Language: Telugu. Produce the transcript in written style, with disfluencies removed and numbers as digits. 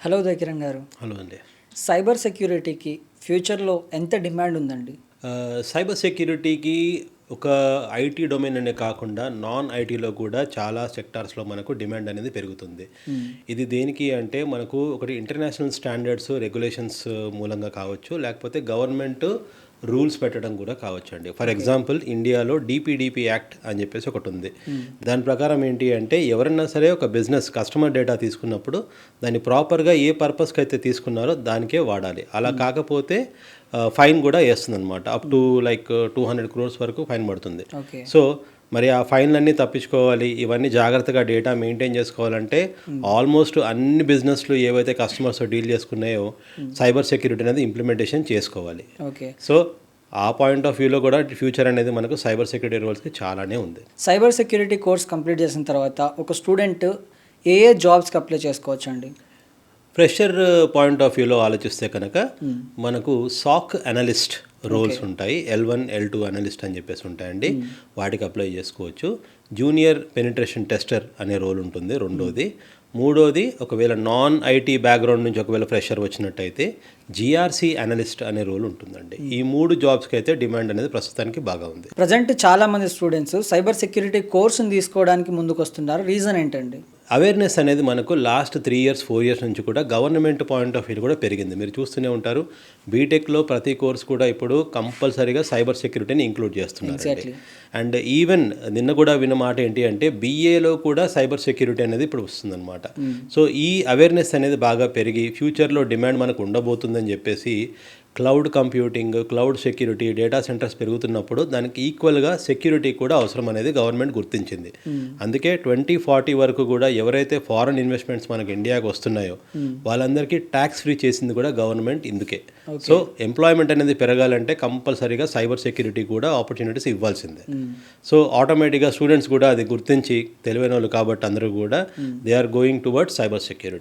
హలో కిరణ్ గారు. హలో అండి. సైబర్ సెక్యూరిటీకి ఫ్యూచర్లో ఎంత డిమాండ్ ఉందండి? సైబర్ సెక్యూరిటీకి ఒక ఐటీ డొమైన్ అనే కాకుండా నాన్ ఐటీలో కూడా చాలా సెక్టార్స్లో మనకు డిమాండ్ అనేది పెరుగుతుంది. ఇది దేనికి అంటే మనకు ఒకటి ఇంటర్నేషనల్ స్టాండర్డ్స్ రెగ్యులేషన్స్ మూలంగా కావచ్చు, లేకపోతే గవర్నమెంట్ రూల్స్ పెట్టడం కూడా కావచ్చు అండి. ఫర్ ఎగ్జాంపుల్ ఇండియాలో డిపిడిపి యాక్ట్ అని చెప్పేసి ఒకటి ఉంది. దాని ప్రకారం ఏంటి అంటే ఎవరైనా సరే ఒక బిజినెస్ కస్టమర్ డేటా తీసుకున్నప్పుడు దాన్ని ప్రాపర్గా ఏ పర్పస్కి అయితే తీసుకున్నారో దానికే వాడాలి. అలా కాకపోతే ఫైన్ కూడా వేస్తుంది అనమాట. అప్ టు లైక్ 200 crores వరకు ఫైన్ పడుతుంది. సో మరి ఆ ఫైన్లన్నీ తప్పించుకోవాలి, ఇవన్నీ జాగ్రత్తగా డేటా మెయింటైన్ చేసుకోవాలంటే ఆల్మోస్ట్ అన్ని బిజినెస్లు ఏవైతే కస్టమర్స్ డీల్ చేసుకున్నాయో సైబర్ సెక్యూరిటీ అనేది ఇంప్లిమెంటేషన్ చేసుకోవాలి. సో ఆ పాయింట్ ఆఫ్ వ్యూలో కూడా ఫ్యూచర్ అనేది మనకు సైబర్ సెక్యూరిటీ రోల్స్కి చాలానే ఉంది. సైబర్ సెక్యూరిటీ కోర్స్ కంప్లీట్ చేసిన తర్వాత ఒక స్టూడెంట్ ఏ జాబ్స్కి అప్లై చేసుకోవచ్చు అండి? ఫ్రెషర్ పాయింట్ ఆఫ్ వ్యూలో ఆలోచిస్తే కనుక మనకు సాక్ అనలిస్ట్ రోల్స్ ఉంటాయి. L1 L2 అనలిస్ట్ అని చెప్పేసి ఉంటాయండి. వాటికి అప్లై చేసుకోవచ్చు. జూనియర్ పెనిట్రేషన్ టెస్టర్ అనే రోల్ ఉంటుంది రెండోది. మూడోది ఒకవేళ నాన్ ఐటీ బ్యాక్గ్రౌండ్ నుంచి ఒకవేళ ఫ్రెషర్ వచ్చినట్టయితే జిఆర్సి అనలిస్ట్ అనే రోల్ ఉంటుందండి. ఈ 3 జాబ్స్కి అయితే డిమాండ్ అనేది ప్రస్తుతానికి బాగా ఉంది. ప్రజెంట్ చాలా మంది స్టూడెంట్స్ సైబర్ సెక్యూరిటీ కోర్సును తీసుకోవడానికి ముందుకు వస్తున్నారు. రీజన్ ఏంటండి? అవేర్నెస్ అనేది మనకు లాస్ట్ 3 years 4 years నుంచి కూడా గవర్నమెంట్ పాయింట్ ఆఫ్ వ్యూ కూడా పెరిగింది. మీరు చూస్తూనే ఉంటారు, బీటెక్లో ప్రతి కోర్స్ కూడా ఇప్పుడు కంపల్సరీగా సైబర్ సెక్యూరిటీని ఇంక్లూడ్ చేస్తున్నారు. అండ్ ఈవెన్ నిన్న కూడా విన్న మాట ఏంటి అంటే బీఏలో కూడా సైబర్ సెక్యూరిటీ అనేది ఇప్పుడు వస్తుందన్నమాట. సో ఈ అవేర్నెస్ అనేది బాగా పెరిగి ఫ్యూచర్లో డిమాండ్ మనకు ఉండబోతుందని చెప్పేసి cloud computing, cloud security, data centres పెరుగుతున్నప్పుడు దానికి ఈక్వల్గా సెక్యూరిటీ కూడా అవసరం అనేది గవర్నమెంట్ గుర్తించింది. అందుకే 2040 వరకు కూడా ఎవరైతే ఫారెన్ ఇన్వెస్ట్మెంట్స్ మనకి ఇండియాకి వస్తున్నాయో వాళ్ళందరికీ ట్యాక్స్ ఫ్రీ చేసింది కూడా గవర్నమెంట్ ఇందుకే. సో ఎంప్లాయ్మెంట్ అనేది పెరగాలంటే కంపల్సరీగా సైబర్ సెక్యూరిటీ కూడా ఆపర్చునిటీస్ ఇవ్వాల్సిందే. సో ఆటోమేటిక్గా స్టూడెంట్స్ కూడా అది గుర్తించి తెలివైన వాళ్ళు కాబట్టి అందరూ కూడా they are going towards cyber security.